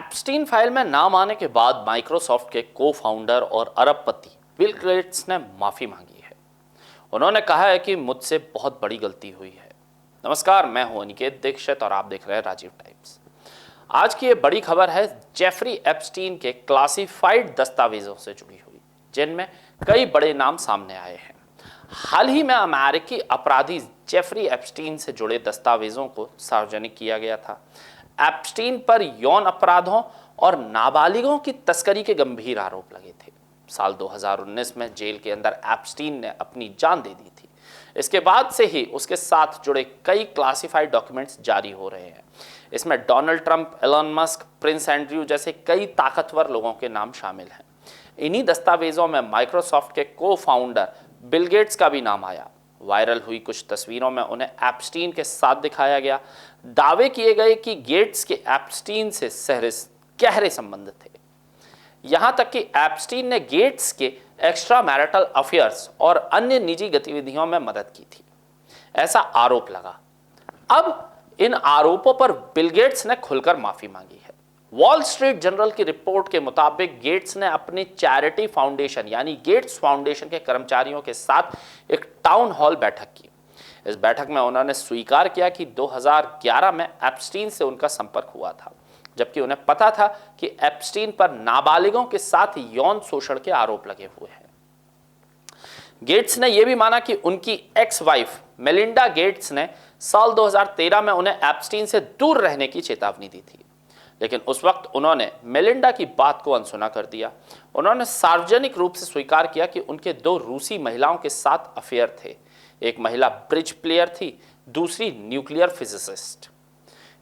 Epstein file में नाम आने के बाद माइक्रोसॉफ्ट के को फाउंडर और अरबपति बिल गेट्स ने माफी मांगी है। उन्होंने कहा है कि मुझसे बहुत बड़ी गलती हुई है। नमस्कार, मैं हूं अनिकेत दीक्षित और आप देख रहे हैं राजीव टाइम्स। आज की ये बड़ी खबर है जेफरी एप्स्टीन के क्लासिफाइड दस्तावेजों से जुड़ी हुई, जिनमें कई बड़े नाम सामने आए हैं। हाल ही में अमेरिकी अपराधी जेफरी एप्स्टीन से जुड़े दस्तावेजों को सार्वजनिक किया गया था। एप्स्टीन पर यौन अपराधों और नाबालिगों की तस्करी के गंभीर आरोप लगे थे। साल 2019 में जेल के अंदर एप्स्टीन ने अपनी जान दे दी थी। इसके बाद से ही उसके साथ जुड़े कई क्लासिफाइड डॉक्यूमेंट्स जारी हो रहे हैं। इसमें Donald Trump, Elon Musk, Prince Andrew जैसे कई ताकतवर लोगों के नाम शामिल हैं। इन्हीं दस्तावेजों में माइक्रोसॉफ्ट के को फाउंडर बिल गेट्स का भी नाम आया। वायरल हुई कुछ तस्वीरों में उन्हें एप्स्टीन के साथ दिखाया गया। दावे किए गए कि गेट्स के एप्स्टीन से गहरे संबंध थे। यहां तक कि एप्स्टीन ने गेट्स के एक्स्ट्रा मैरिटल अफेयर्स और अन्य निजी गतिविधियों में मदद की थी, ऐसा आरोप लगा। अब इन आरोपों पर बिल गेट्स ने खुलकर माफी मांगी है। वॉल स्ट्रीट जर्नल की रिपोर्ट के मुताबिक गेट्स ने अपनी चैरिटी फाउंडेशन यानी गेट्स फाउंडेशन के कर्मचारियों के साथ एक टाउन हॉल बैठक की। इस बैठक में उन्होंने स्वीकार किया कि 2011 में एप्स्टीन से उनका संपर्क हुआ था, जबकि उन्हें पता था कि एप्स्टीन पर नाबालिगों के साथ यौन शोषण के आरोप लगे हुए हैं। गेट्स ने यह भी माना कि उनकी एक्स वाइफ मेलिंडा गेट्स ने साल 2013 में उन्हें एप्स्टीन से दूर रहने की चेतावनी दी थी, लेकिन उस वक्त उन्होंने मेलिंडा की बात को अनसुना कर दिया। उन्होंने सार्वजनिक रूप से स्वीकार किया कि उनके 2 रूसी महिलाओं के साथ अफेयर थे। एक महिला ब्रिज प्लेयर थी, दूसरी न्यूक्लियर फिजिसिस्ट।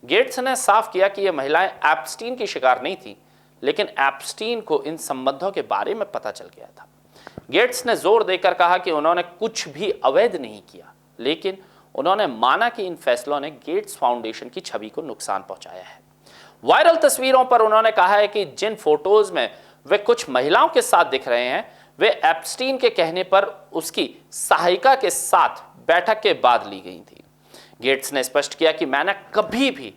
गेट्स ने साफ किया कि ये महिलाएं एप्स्टीन की शिकार नहीं थी, लेकिन एप्स्टीन को इन संबंधों के बारे में पता चल गया था। गेट्स ने जोर देकर कहा कि उन्होंने कुछ भी अवैध नहीं किया, लेकिन उन्होंने माना कि इन फैसलों ने गेट्स फाउंडेशन की छवि को नुकसान पहुंचाया है। वायरल तस्वीरों पर उन्होंने कहा है कि जिन फोटोज में वे कुछ महिलाओं के साथ दिख रहे हैं, वे एप्स्टीन के कहने पर उसकी सहायिका के साथ बैठक के बाद ली गई थी। गेट्स ने स्पष्ट किया कि मैंने कभी भी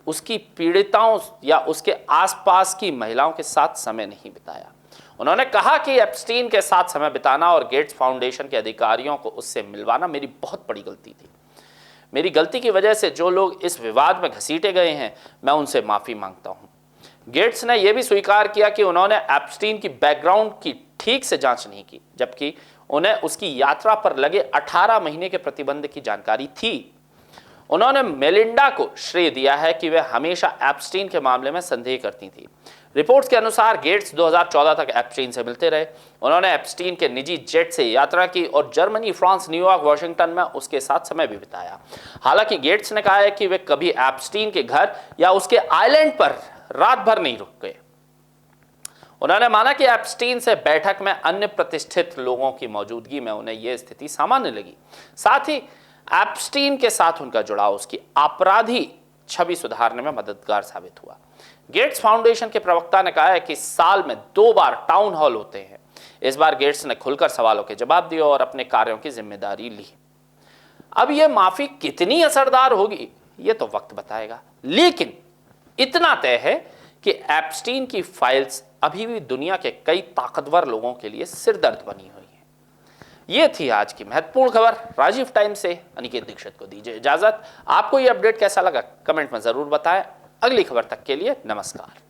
उसकी पीड़िताओं या उसके आसपास की महिलाओं के साथ समय नहीं बिताया। उन्होंने कहा कि एप्स्टीन के साथ समय बिताना और गेट्स फाउंडेशन के अधिकारियों को उससे मिलवाना मेरी बहुत बड़ी गलती थी। मेरी गलती की वजह से जो लोग इस विवाद में घसीटे गए हैं, मैं उनसे माफी मांगता हूं। गेट्स ने यह भी स्वीकार किया कि उन्होंने एप्स्टीन की बैकग्राउंड की ठीक से जांच नहीं की, जबकि उन्हें उसकी यात्रा पर लगे 18 महीने के प्रतिबंध की जानकारी थी। उन्होंने मेलिंडा को श्रेय दिया है कि वे हमेशा एप्स्टीन के मामले में संदेह करती थी। रिपोर्ट्स के अनुसार गेट्स 2014 तक एप्स्टीन से मिलते रहे। उन्होंने एप्स्टीन के निजी जेट से यात्रा की और जर्मनी, फ्रांस, न्यूयॉर्क, वॉशिंगटन में उसके साथ समय भी बिताया। हालांकि गेट्स ने कहा है कि वे कभी एप्स्टीन के घर या उसके आइलैंड पर रात भर नहीं रुक गए। उन्होंने माना कि एप्स्टीन से बैठक में अन्य प्रतिष्ठित लोगों की मौजूदगी में उन्हें यह स्थिति सामान्य लगी। साथ ही एप्स्टीन के साथ उनका जुड़ाव उसकी आपराधी छवि सुधारने में मददगार साबित हुआ। गेट्स फाउंडेशन के प्रवक्ता ने कहा है कि साल में 2 बार टाउन हॉल होते हैं। इस बार गेट्स ने खुलकर सवालों के जवाब दिए और अपने कार्यों की जिम्मेदारी ली। अब यह माफी कितनी असरदार होगी, यह तो वक्त बताएगा, लेकिन इतना तय है कि एप्स्टीन की फाइल्स अभी भी दुनिया के कई ताकतवर लोगों के लिए सिरदर्द बनी हुई है। ये थी आज की महत्वपूर्ण खबर। राजीव टाइम्स से अनिकेत दीक्षित को दीजिए इजाजत। आपको ये अपडेट कैसा लगा कमेंट में जरूर बताएं। अगली खबर तक के लिए नमस्कार।